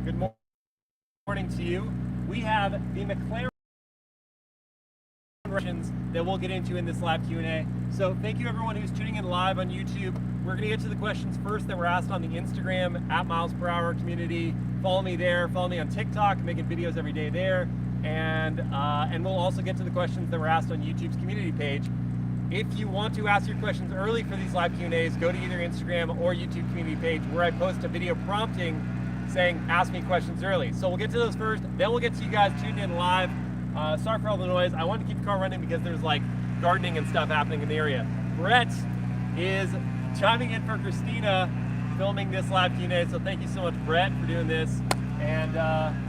Good morning to you. We have the McLaren that we'll get into in this live Q&A. So thank you everyone who's tuning in live on YouTube. We're going to get to the questions first that were asked on the Instagram at MilesPerHr community. Follow me there. Follow me on TikTok. I'm making videos every day there. And we'll also get to the questions that were asked on YouTube's community page. If you want to ask your questions early for these live Q&As, go to either Instagram or YouTube community page where I post a video prompting saying, ask me questions early. So we'll get to those first, then we'll get to you guys tuned in live. Sorry for all the noise. I wanted to keep the car running because there's like gardening and stuff happening in the area. Brett is chiming in for Christina, filming this live Q&A. So thank you so much, Brett, for doing this. And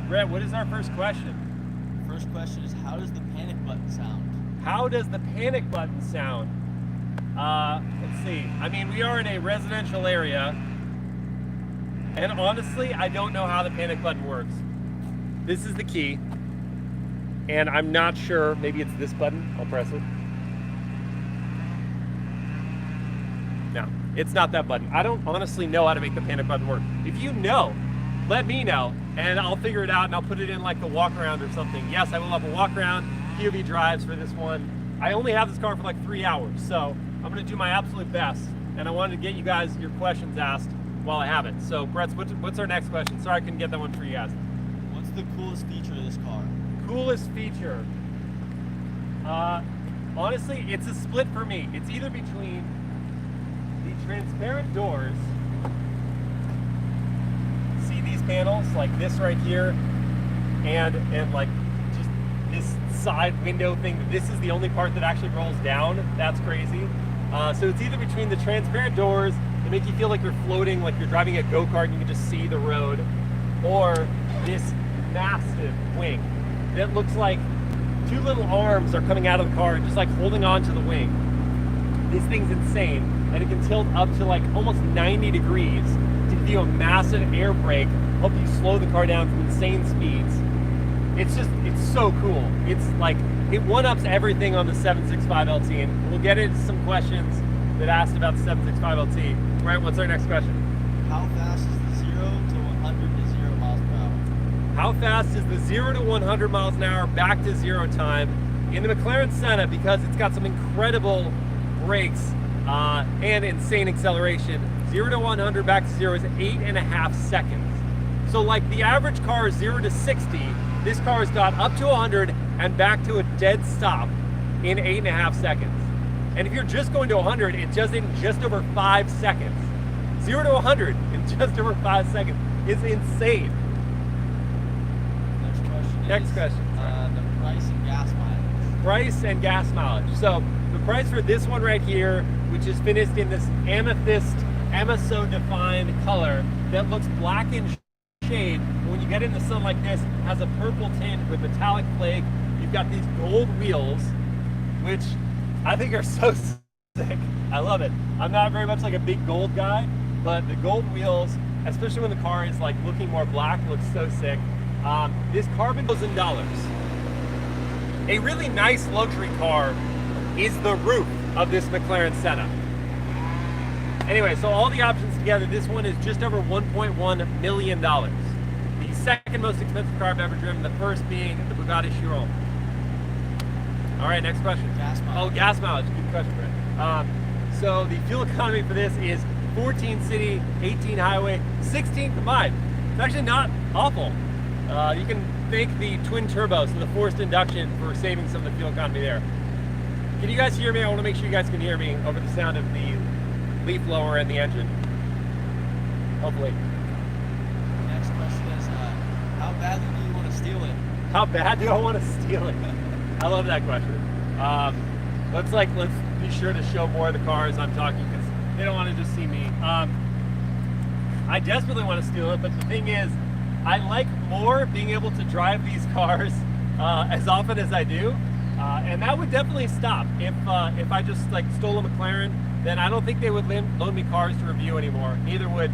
Brett, what is our first question? First question is, how does the panic button sound? How does the panic button sound? Let's see. I mean, we are in a residential area, and honestly, I don't know how the panic button works. This is the key, and I'm not sure. Maybe it's this button. I'll press it. No, it's not that button. I don't honestly know how to make the panic button work. If you know, let me know, and I'll figure it out, and I'll put it in like the walk around or something. Yes, I will have a walk around. POV drives for this one. I only have this car for like 3 hours, so I'm gonna do my absolute best, and I wanted to get you guys your questions asked while I have it. So Brett, what's our next question? Sorry I couldn't get that one for you guys. What's the coolest feature of this car? Coolest feature? Honestly, it's a split for me. It's either between the transparent doors, see these panels, like this right here, and like just this side window thing. This is the only part that actually rolls down. That's crazy. So it's either between the transparent doors that make you feel like you're floating, like you're driving a go-kart and you can just see the road, or this massive wing that looks like two little arms are coming out of the car and just like holding on to the wing. This thing's insane, and it can tilt up to like almost 90 degrees to give you a massive air brake, help you slow the car down from insane speeds. It's so cool. It's like, it one-ups everything on the 765 LT, and we'll get into some questions that asked about the 765 LT. Right, what's our next question? How fast is the 0 to 100 to 0 miles per hour? How fast is the 0 to 100 miles an hour back to zero time in the McLaren Senna, because it's got some incredible brakes and insane acceleration. 0 to 100 back to zero is 8.5 seconds. So like the average car is 0 to 60, this car has got up to 100 and back to a dead stop in 8.5 seconds. And if you're just going to 100, it does it in just over 5 seconds. 0 to 100 in just over 5 seconds is insane. Next question. The price and gas mileage. Price and gas mileage. So the price for this one right here, which is finished in this amethyst MSO Defined color that looks black in shade. When you get in the sun like this, it has a purple tint with metallic flake. You've got these gold wheels, which I think are so sick. I love it. I'm not very much like a big gold guy, but the gold wheels, especially when the car is like looking more black, looks so sick. This carbon $1,000. A really nice luxury car is the roof of this McLaren Senna. Anyway, so all the options together, this one is just over $1.1 million. The second most expensive car I've ever driven, the first being the Bugatti Chiron. All right, next question. Gas mileage. Oh, gas mileage. Good question, Brett. So the fuel economy for this is 14 city, 18 highway, 16 combined. It's actually not awful. You can thank the twin turbos and the forced induction for saving some of the fuel economy there. Can you guys hear me? I want to make sure you guys can hear me over the sound of the leaf blower and the engine. Hopefully. Next question is, how badly do you want to steal it? How bad do I want to steal it? I love that question. Let's be sure to show more of the cars I'm talking, because they don't want to just see me. I desperately want to steal it, but the thing is, I like more being able to drive these cars as often as I do, and that would definitely stop if I just like stole a McLaren. Then I don't think they would loan me cars to review anymore. Neither would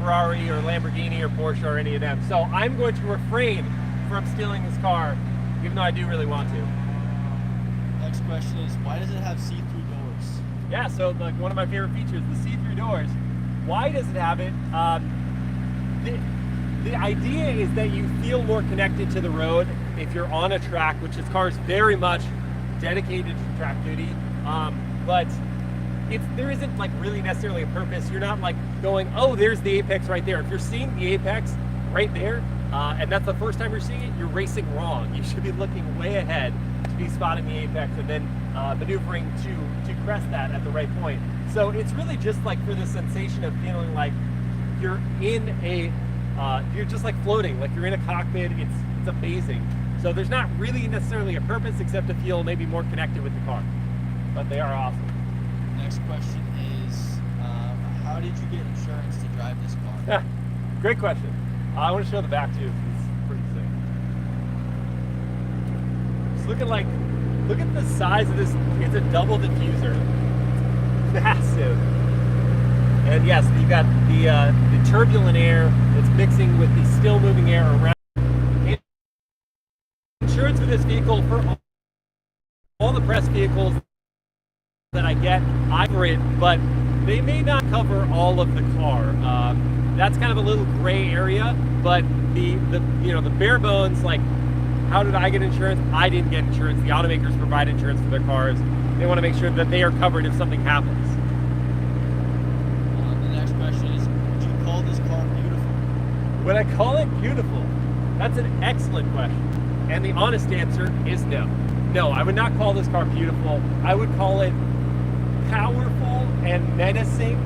Ferrari or Lamborghini or Porsche or any of them. So I'm going to refrain from stealing this car, even though I do really want to. Next question is, why does it have see-through doors? Yeah, so like one of my favorite features, the see-through doors. Why does it have it? the idea is that you feel more connected to the road if you're on a track, which this car is very much dedicated to track duty. But there isn't like really necessarily a purpose. You're not like going, oh, there's the apex right there. If you're seeing the apex right there, and that's the first time you're seeing it, you're racing wrong. You should be looking way ahead to be spotting the apex and then maneuvering to crest that at the right point. So it's really just like for the sensation of feeling like you're in a, you're just like floating, like you're in a cockpit. It's amazing. So there's not really necessarily a purpose except to feel maybe more connected with the car. But they are awesome. Next question is, how did you get insurance to drive this car? Great question. I want to show the back too. It's pretty sick. It's looking like, look at the size of this. It's a double diffuser. It's massive. And yes, you've got the turbulent air that's mixing with the still moving air around. Insurance for this vehicle, for all the press vehicles that I get, I cover it, but they may not cover all of the car. That's kind of a little gray area, but the bare bones, like, how did I get insurance? I didn't get insurance. The automakers provide insurance for their cars. They want to make sure that they are covered if something happens. The next question is, would you call this car beautiful? Would I call it beautiful? That's an excellent question. And the honest answer is no. No, I would not call this car beautiful. I would call it powerful and menacing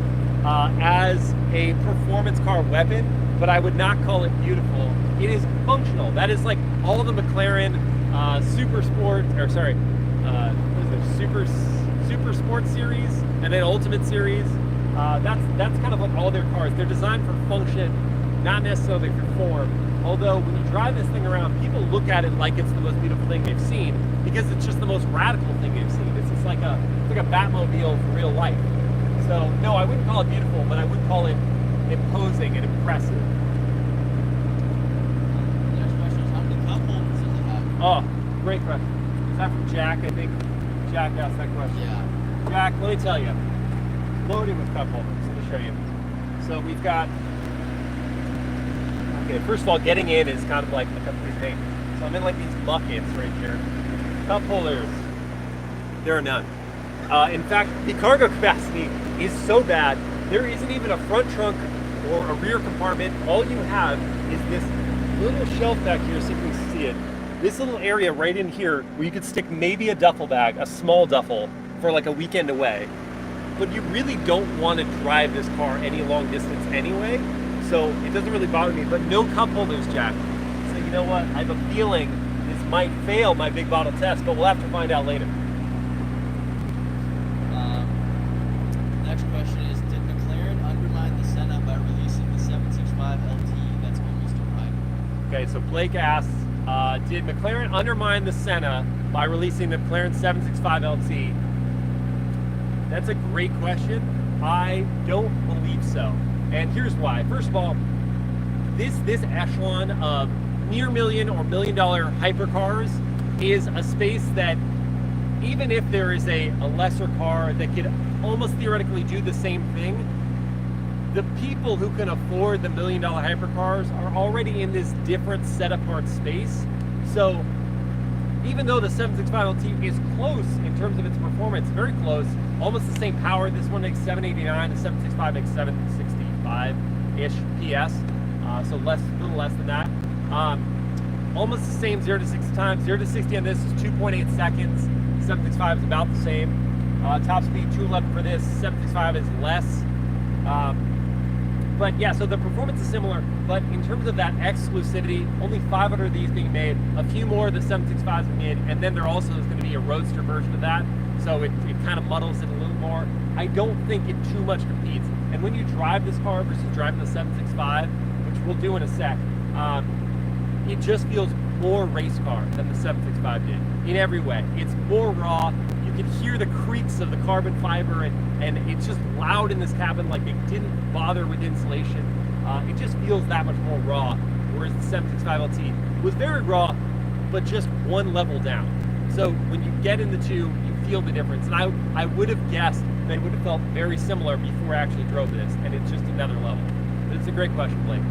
as a performance car weapon, but I would not call it beautiful. It is functional. That is like all the McLaren Super Sport, or sorry, what is it, Super Sport series, and then Ultimate series. That's kind of like all their cars. They're designed for function, not necessarily for form. Although when you drive this thing around, people look at it like it's the most beautiful thing they've seen because it's just the most radical thing they've seen. It's just like a Batmobile for real life. So no, I wouldn't call it beautiful, but I would call it imposing and impressive. The next question is, how many cup holders does it have? Oh, great question. Is that from Jack? I think Jack asked that question. Yeah. Jack, let me tell you, loaded with cup holders. Let me show you. So we've got. Okay, first of all, getting in is kind of like a complete thing. So I'm in like these buckets right here. Cup holders, there are none. In fact, the cargo capacity is so bad, there isn't even a front trunk or a rear compartment. All you have is this little shelf back here, so you can see it. This little area right in here where you could stick maybe a duffel bag, a small duffel, for like a weekend away. But you really don't want to drive this car any long distance anyway. So it doesn't really bother me, but no cup holders, Jack. So you know what? I have a feeling this might fail my big bottle test, but we'll have to find out later. Next question is, did McLaren undermine the Senna by releasing the 765 LT that's almost arriving? Okay, so Blake asks, did McLaren undermine the Senna by releasing the McLaren 765 LT? That's a great question. I don't believe so. And here's why. First of all, this echelon of near million or $1 million hypercars is a space that even if there is a lesser car that could almost theoretically do the same thing, the people who can afford the $1 million hypercars are already in this different set apart space. So even though the 765 LT is close in terms of its performance, very close, almost the same power. This one makes 789, the 765 makes 765-ish PS, so a little less than that. Almost the same 0 to 60 times. 0 to 60 on this is 2.8 seconds. 765 is about the same. Top speed 211 for this. 765 is less. But yeah, so the performance is similar, but in terms of that exclusivity, only 500 of these being made, a few more of the 765s being made, and then there also is going to be a roadster version of that, so it kind of muddles it a little more. I don't think it too much competes, and when you drive this car versus driving the 765, which we'll do in a sec, it just feels more race car than the 765 did, in every way. It's more raw. You can hear the creaks of the carbon fiber, and it's just loud in this cabin, like it didn't bother with insulation. It just feels that much more raw, whereas the 765 LT was very raw, but just one level down. So when you get in the two, you feel the difference. And I would have guessed that it would have felt very similar before I actually drove this, and it's just another level. But it's a great question, Blake.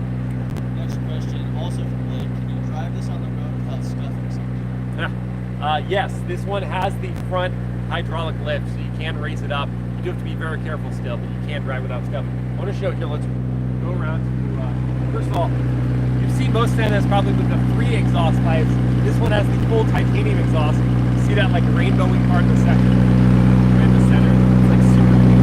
Next question, also from Blake. Can you drive this on the road without scuffing something? Yes, this one has the front hydraulic lift, so you can raise it up. You do have to be very careful still, but you can drive without scuffing. I want to show you. Let's go around to, first of all, you've seen most Sennas probably with the 3 exhaust pipes. This one has the full titanium exhaust. You see that like rainbowy part in the section, right in the center. It's like super cool.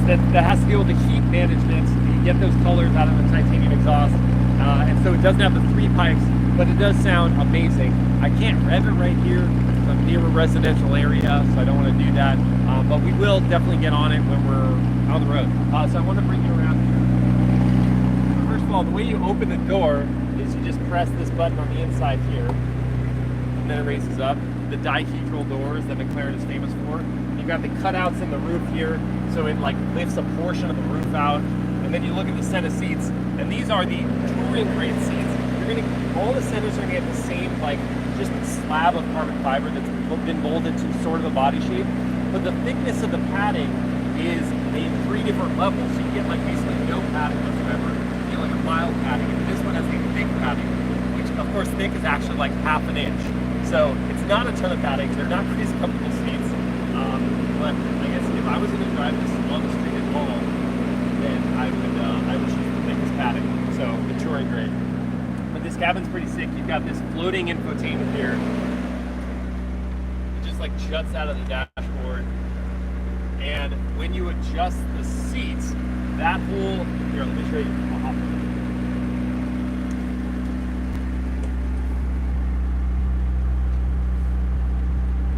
That has to deal with the heat management. You get those colors out of the titanium exhaust. And so it doesn't have the 3 pipes, but it does sound amazing. I can't rev it right here. I'm near a residential area, so I don't want to do that. But we will definitely get on it when we're on the road. So I want to bring you around here. First of all, the way you open the door is you just press this button on the inside here, and then it raises up. The dihedral doors that McLaren is famous for. You've got the cutouts in the roof here, so it like lifts a portion of the roof out. And then you look at the Senna seats, and these are the touring grade seats. All the Sennas are gonna get the same, like, just slab of carbon fiber that's been molded to sort of a body shape. But the thickness of the padding is in 3 different levels. So you get like basically no padding whatsoever. You get like a mild padding, and this one has the thick padding, which of course thick is actually like ½ an inch. So it's not a ton of padding. They're not crazy comfortable seats. But I guess if I was gonna drive this on the street at home, then I would choose the thickest padding. So the touring grade. But this cabin's pretty sick. You've got this floating infotainment here. It just like juts out of the dashboard. And when you adjust the seats, that whole, here, let me show you. I'll hop in.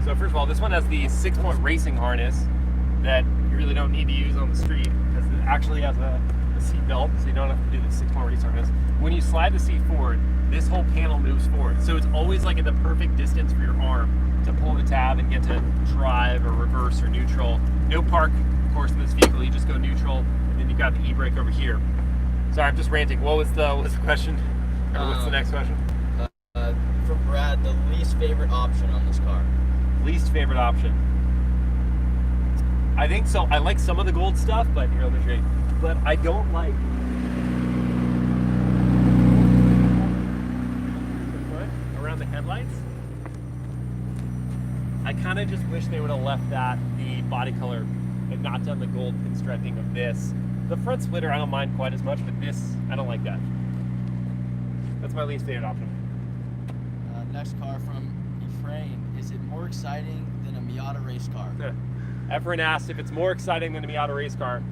So first of all, this one has the 6-point racing harness that you really don't need to use on the street because it actually has a seat belt, so you don't have to do the 6-point racing harness. When you slide the seat forward, this whole panel moves forward. So it's always like at the perfect distance for your arm to pull the tab and get to drive or reverse or neutral. No park, of course, in this vehicle. You just go neutral, and then you've got the e-brake over here. Sorry, I'm just ranting. What was the question? Or what's the next question? From Brad, the least favorite option on this car. Least favorite option. I think so. I like some of the gold stuff, but here, let me show you. But I don't like the front around the headlights. I kind of just wish they would have left that the body color and not done the gold pinstriping of this. The front splitter I don't mind quite as much, but this I don't like that. That's my least favorite option. Next car from Ephraim. Is it more exciting than a Miata race car? Efren asked if it's more exciting than a Miata race car.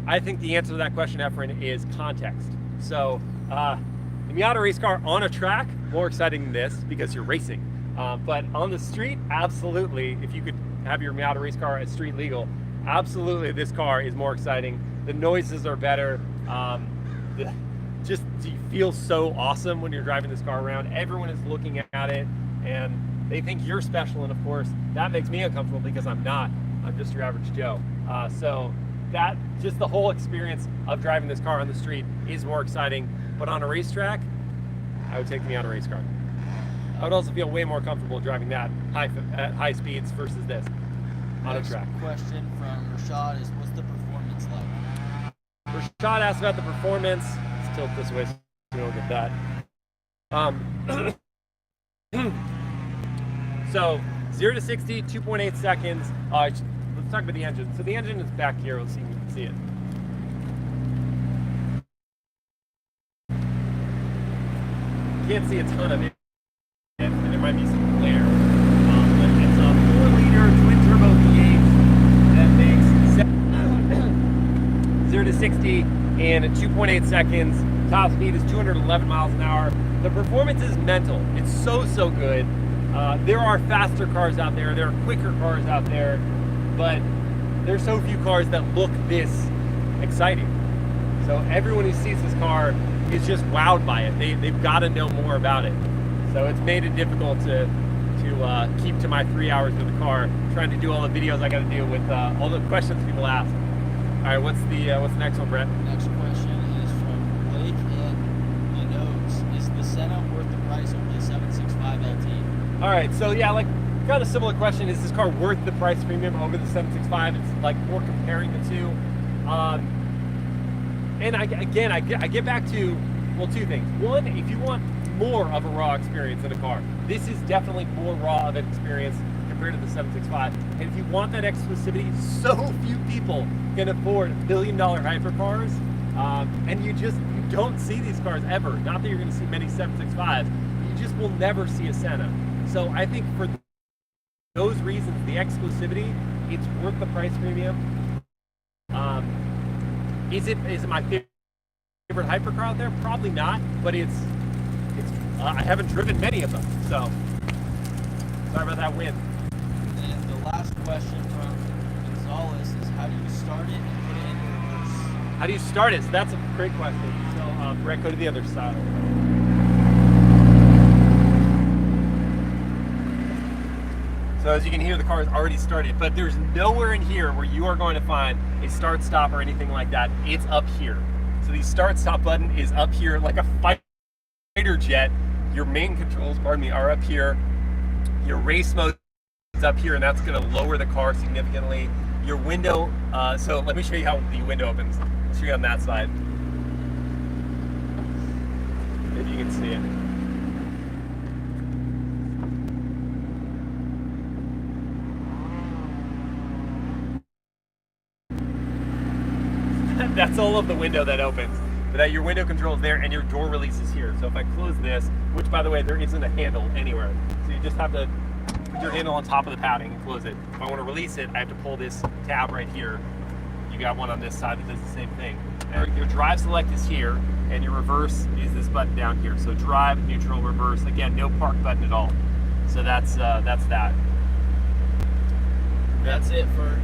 I think the answer to that question, Efren, is context. So, the Miata race car on a track, more exciting than this because you're racing. But on the street, absolutely, if you could have your Miata race car at street legal, absolutely this car is more exciting. The noises are better. You feel so awesome when you're driving this car around. Everyone is looking at it and they think you're special, and of course that makes me uncomfortable because I'm not. I'm just your average Joe. So that, just the whole experience of driving this car on the street is more exciting. But on a racetrack, I would take me on a race car. I would also feel way more comfortable driving that at high speeds versus this on a track. Question from Rashad is, what's the performance like? Rashad asked about the performance. Let's tilt this way so you don't get that. So 0 to 60, 2.8 seconds. Let's talk about the engine. So the engine is back here. Let's see if you can see it. You can't see a ton of it, and there might be some glare. But it's a 4-liter twin-turbo V8 that makes 0 to 60 in 2.8 seconds. Top speed is 211 miles an hour. The performance is mental. It's so good. There are faster cars out there. There are quicker cars out there, but there's so few cars that look this exciting. So everyone who sees this car is just wowed by it. They've got to know more about it. So it's made it difficult to keep to my 3 hours with the car, trying to do all the videos I got to do with all the questions people ask. All right, what's the next one, Brett? Next question is from Blake and my nose. Is the Senna worth the price of the 765 LT? All right, so yeah, like kind of similar question. Is this car worth the price premium over the 765? It's like more comparing the two. And I get back to, well, two things. One, if you want more of a raw experience in a car, this is definitely more raw of an experience compared to the 765. And if you want that exclusivity, so few people can afford billion-dollar hypercars, and you don't see these cars ever. Not that you're going to see many 765s, you just will never see a Senna. So I think for those reasons, the exclusivity, it's worth the price premium. Is it my favorite hypercar out there? Probably not, but it's I haven't driven many of them, so sorry about that win. And the last question from Gonzalez is, how do you start it and put it into reverse? How do you start it? So that's a great question. So Brett, go to the other side. So as you can hear, the car is already started, but there's nowhere in here where you are going to find a start stop or anything like that. It's up here. So the start stop button is up here like a fighter jet. Your main controls, pardon me, are up here. Your race mode is up here, and that's going to lower the car significantly. Your window, so let me show you how the window opens. I'll show you on that side. If you can see it. That's all of the window that opens. But your window control is there, and your door release is here. So if I close this, which by the way, there isn't a handle anywhere. So you just have to put your handle on top of the padding and close it. If I want to release it, I have to pull this tab right here. You got one on this side that does the same thing. And your drive select is here, and your reverse is this button down here. So drive, neutral, reverse. Again, no park button at all. So that's that. That's it for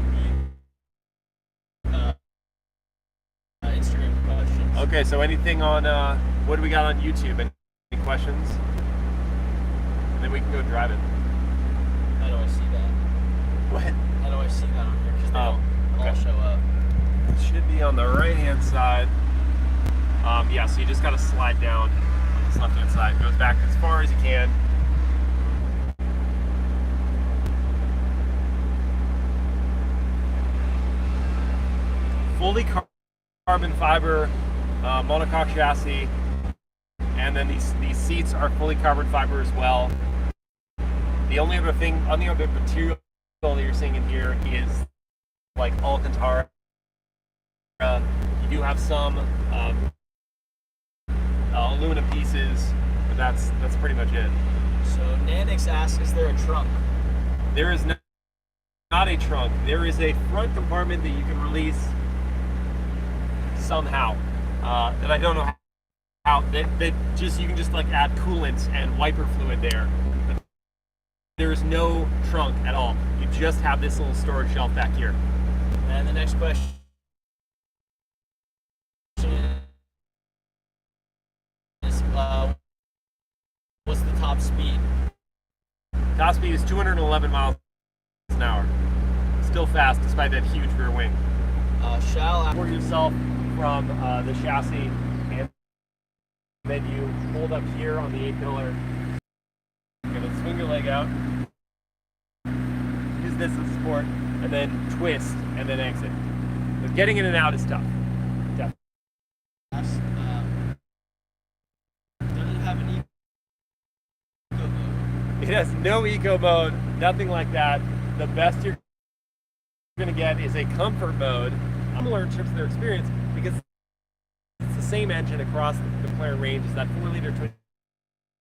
Instagram questions. Okay, so anything on, what do we got on YouTube? Any questions? And then we can go drive it. How do I see that? What? How do I see that on here? Because they don't all show up. It should be on the right-hand side. Yeah, so you just got to slide down on this left-hand side. It goes back as far as you can. Fully carbon fiber monocoque chassis, and then these seats are fully carbon fiber as well. The only other material that you're seeing in here is like Alcantara. You do have some aluminum pieces, but that's pretty much it. So Nanix asks, is there a trunk? There is not a trunk. There is a front compartment that you can release somehow. And I don't know how. That just, you can just like add coolant and wiper fluid there. But there is no trunk at all. You just have this little storage shelf back here. And the next question is, what's the top speed? Top speed is 211 miles an hour. Still fast despite that huge rear wing. Support yourself from the chassis, and then you hold up here on the A-pillar. You're going to swing your leg out, use this as support, and then twist, and then exit. But getting in and out is tough. Does it have an eco mode? It has no eco mode, nothing like that. The best you're going to get is a comfort mode, similar in terms of their experience, because it's the same engine across the McLaren range as that 4-liter twin.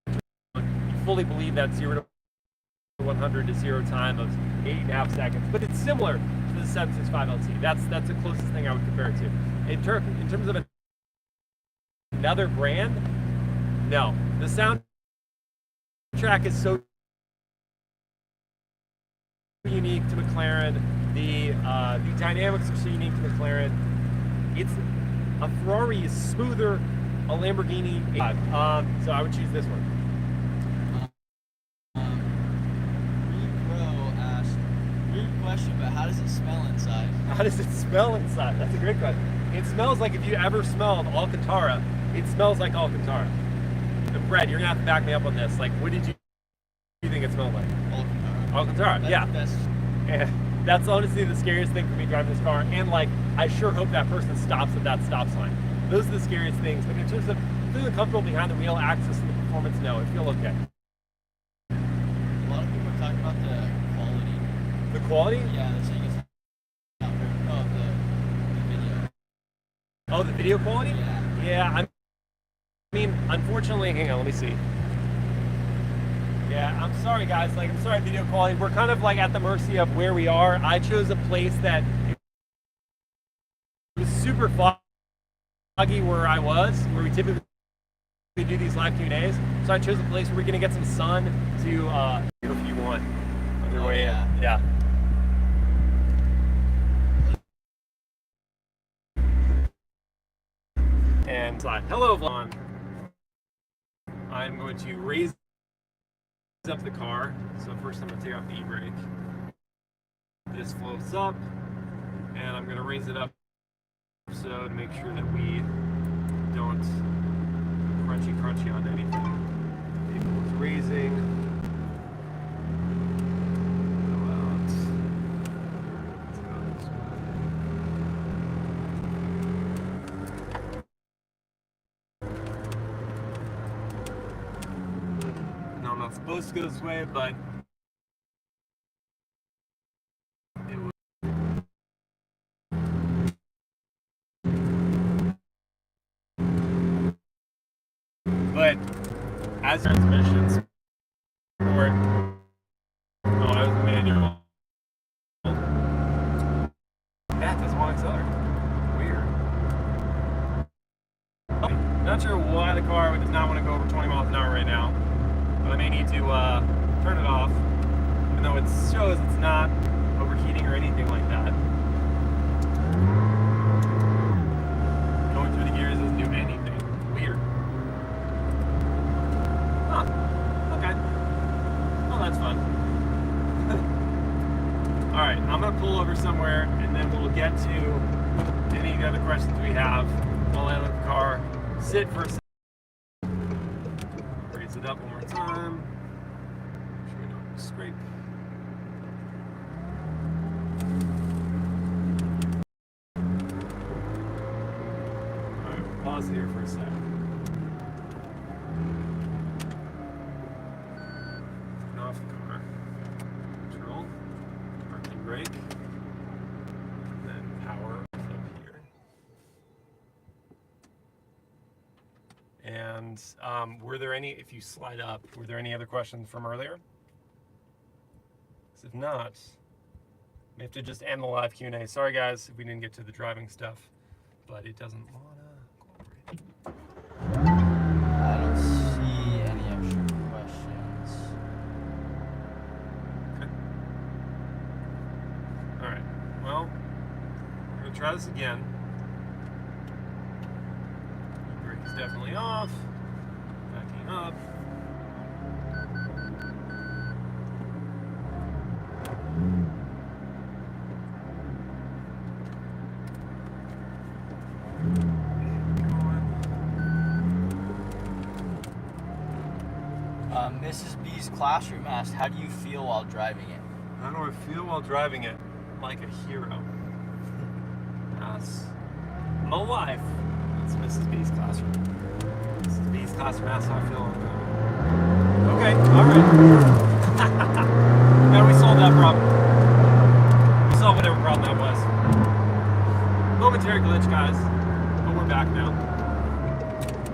You fully believe that 0 to 100 to 0 time of 8.5 seconds, but it's similar to the 765 LT. That's the closest thing I would compare it to. In terms of another brand, no. The soundtrack is so unique to McLaren. The dynamics are so unique to McLaren. A Ferrari is smoother, a Lamborghini. So I would choose this one. Pro asked, weird question, but how does it smell inside? How does it smell inside? That's a great question. It smells like, if you ever smelled Alcantara, it smells like Alcantara. And Brett, you're gonna have to back me up on this. Like, what did you think it smelled like? Alcantara. Alcantara, yeah. That's That's honestly the scariest thing for me driving this car. And like, I sure hope that person stops at that stop sign. Those are the scariest things. But in terms of feeling comfortable behind the wheel, access to the performance, no, I feel okay. A lot of people are talking about the quality. The quality? Yeah, they're saying it's not very, the video. Oh, the video quality? Yeah. Yeah, I mean, unfortunately, hang on, let me see. Yeah, I'm sorry guys, like, I'm sorry video quality. We're kind of like at the mercy of where we are. I chose a place that was super foggy where I was, where we typically do these live Q&As. So I chose a place where we're gonna get some sun to if you want on your way in. Yeah. And hello vlog. I'm going to raise up the car. So first I'm going to take off the e-brake. This floats up, and I'm going to raise it up so to make sure that we don't crunchy on anything. Vehicle's raising. Go out. Let's go this way. I'm not supposed to go this way, but it was. But as transmissions for I was manual. That doesn't want to accelerate. Weird. Not sure why the car does not want to go over 20 miles an hour right now. But I may need to turn it off, even though it shows it's not overheating or anything like that. Going through the gears doesn't do anything. Weird. Huh. Okay. Well, that's fun. Alright, I'm going to pull over somewhere, and then we'll get to any other questions we have while I let the car sit for a second. Raise it up one more time. Make sure we don't scrape. Alright, we'll pause here for a second. Turn off the car. Control. Parking brake. And then power up here. And were there any, if you slide up, were there any other questions from earlier? Because if not, we have to just end the live Q&A. Sorry guys if we didn't get to the driving stuff, but it doesn't want to cooperate. I don't see any extra questions. Okay. Alright, well, we're going to try this again. Brake is definitely off. Backing up. Mrs. B's classroom asked, how do you feel while driving it? How do I feel while driving it? Like a hero. Yes. I'm alive. That's Mrs. B's classroom. Mrs. B's classroom asks how I feel. Okay, alright. Now we solved that problem. We solved whatever problem that was. Momentary glitch, guys. But we're back now.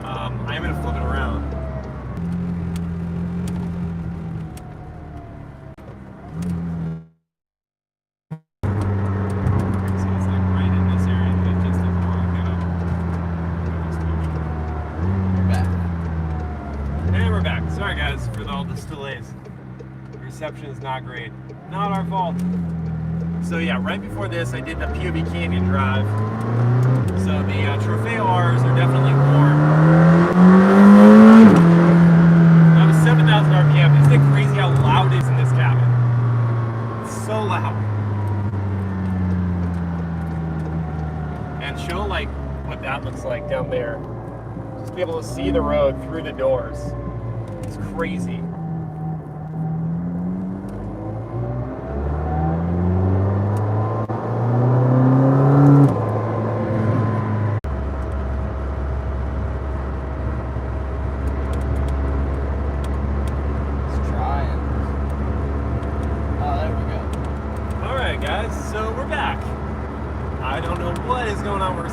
I am going to flip it around. For all this delays. The reception is not great. Not our fault. So yeah, right before this I did the POV Canyon drive. So the Trofeo R's are definitely warm. That was 7,000 RPM. Isn't it crazy how loud it is in this cabin? It's so loud. And show like what that looks like down there. Just be able to see the road through the doors. It's crazy.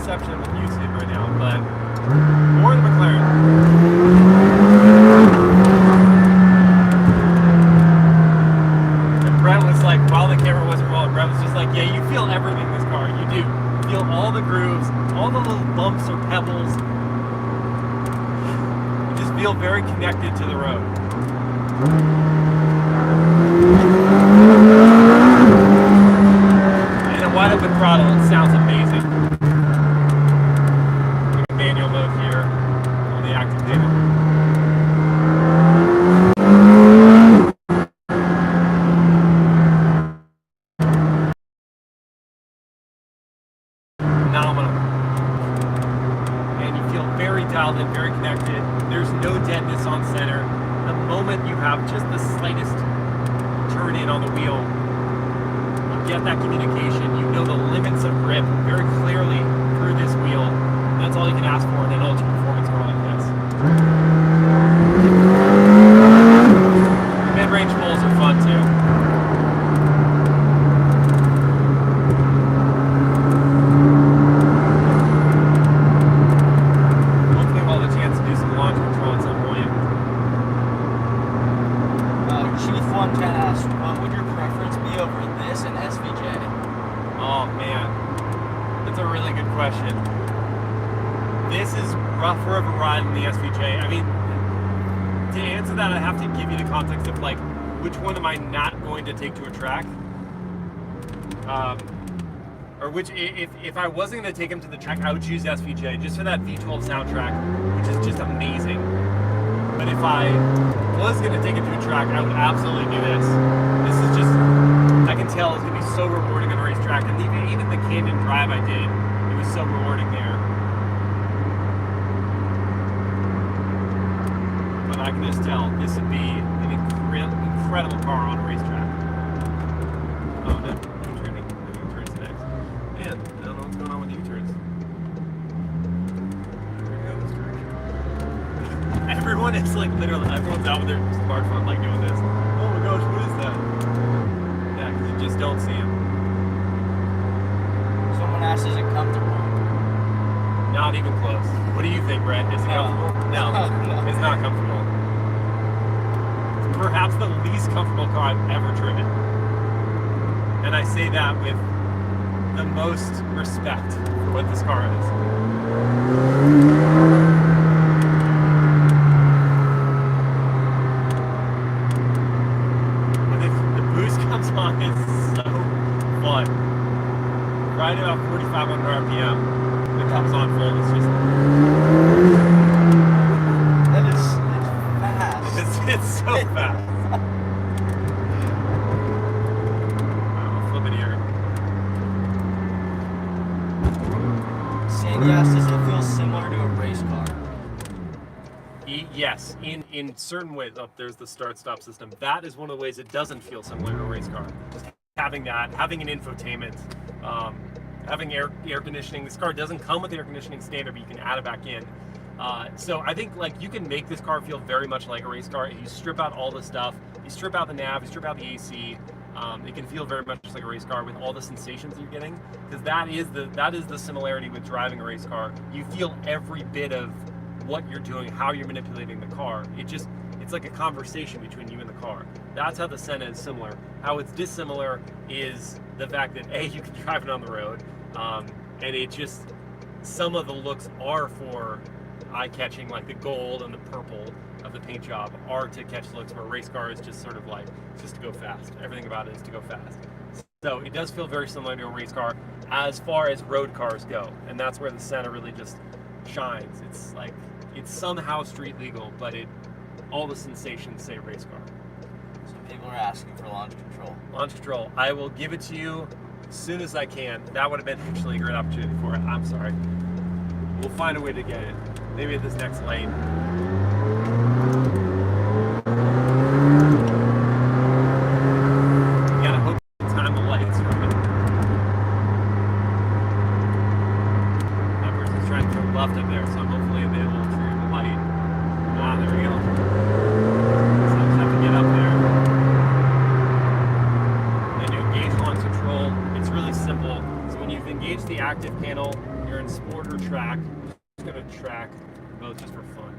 misconception with YouTube right now, but more the McLaren. And Brett was like, while the camera wasn't rolling, Brett was just like, yeah, you feel everything in this car. You do. You feel all the grooves, all the little bumps or pebbles. You just feel very connected to the road. And a wide open throttle, it sounds amazing. Manual mode here on the active payment. Phenomenal. And you feel very dialed in, very connected. There's no deadness on center. The moment you have just the slightest turn in on the wheel, you get that communication. You know the limits of grip very clearly through this wheel. That's all you can ask for in an ultra performance car like this. Mid-range pulls are fun too. Hopefully we'll have a chance to do some launch control at some point. Chief 110 asks, what would your preference be over this and SVJ? Oh man, that's a really good question. This is rougher of a ride than the SVJ. I mean, to answer that, I have to give you the context of like, which one am I not going to take to a track? Or which, if I wasn't going to take him to the track, I would choose SVJ just for that V12 soundtrack, which is just amazing. But if I was going to take him to a track, I would absolutely do this. This is just, I can tell it's going to be so rewarding on a racetrack. And even the Canyon drive I did, it was so rewarding there. I can just tell this would be an incredible car on a racetrack. Oh, no, U-turning. U-turns next. Man, I don't know what's going on with U-turns. Here we go, this direction. Everyone is like literally, everyone's out with their smartphone like doing this. Oh my gosh, what is that? Yeah, because you just don't see them. Someone asks, is it comfortable? Not even close. What do you think, Brett? Is it comfortable? No, it's not comfortable. It's perhaps the least comfortable car I've ever driven. And I say that with the most respect for what this car is. When the boost comes on, it's so fun. Right about 4,500 RPM. It comes on full, it's just... It's fast. It's so fast. I'll flip it here. Sandy asks, does it feel similar to a race car? Yes, in certain ways. Oh, there's the start-stop system. That is one of the ways it doesn't feel similar to a race car. Just having that, having an infotainment, having air conditioning. This car doesn't come with air conditioning standard, but you can add it back in. So I think like you can make this car feel very much like a race car if you strip out all the stuff, you strip out the nav, you strip out the AC. It can feel very much like a race car with all the sensations you're getting, because that is the similarity with driving a race car. You feel every bit of what you're doing, how you're manipulating the car. It's like a conversation between you and the car. That's how the Senna is similar. How it's dissimilar is the fact that A, you can drive it on the road, and it just, some of the looks are for eye-catching, like the gold and the purple of the paint job are to catch looks, where a race car is just sort of like, just to go fast. Everything about it is to go fast. So it does feel very similar to a race car as far as road cars go, and that's where the Senna really just shines. It's like, it's somehow street legal, but all the sensations say race car. So people are asking for launch control. Launch control. I will give it to you as soon as I can. That would have been actually a great opportunity for it. I'm sorry. We'll find a way to get it. Maybe at this next lane. You gotta hope you time the lights from it. That person's trying to turn left up there, so hopefully they'll trigger the light. Ah, there we go. So I just have to get up there. Then you engage launch control. It's really simple. So when you've engaged the active panel, you're McLaren MilesPerHr track. I'm just gonna track both just for fun.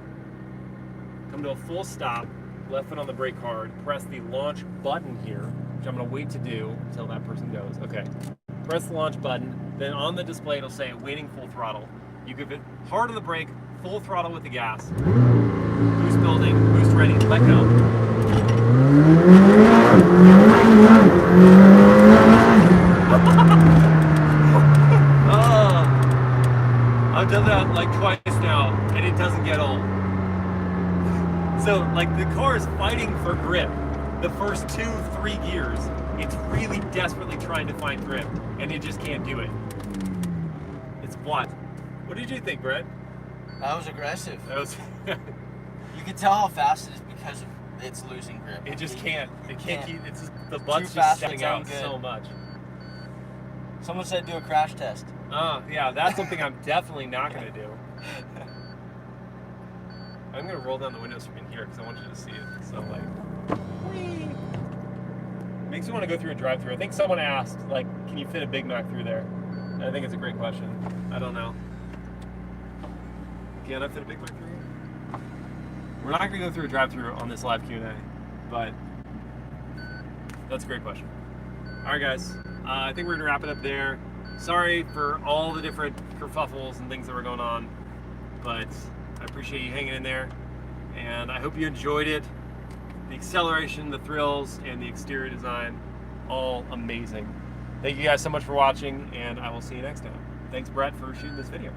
Come to a full stop, left foot on the brake hard, press the launch button here, which I'm gonna wait to do until that person goes. Okay, press the launch button, then on the display it'll say waiting full throttle. You give it hard on the brake, full throttle with the gas. Boost building, boost ready, let go. I've done that like twice now, and it doesn't get old. So, like, the car is fighting for grip. The first 2-3 gears, it's really desperately trying to find grip, and it just can't do it. It's what? What did you think, Brett? That was aggressive. That was. You can tell how fast it is because it's losing grip. It just can't. It can't keep. It's just, the Too butt's just fast, stepping it's out ungood. so much. Someone said do a crash test. Yeah, that's something I'm definitely not going to do. I'm going to roll down the windows from in here because I want you to see it. So, like, whee! Makes me want to go through a drive-thru. I think someone asked, like, can you fit a Big Mac through there? And I think it's a great question. I don't know. Can I fit a Big Mac through here? We're not going to go through a drive-thru on this live Q&A, but that's a great question. All right, guys. I think we're going to wrap it up there. Sorry for all the different kerfuffles and things that were going on, but I appreciate you hanging in there, and I hope you enjoyed it. The acceleration, the thrills, and the exterior design, all amazing. Thank you guys so much for watching, and I will see you next time. Thanks, Brett, for shooting this video.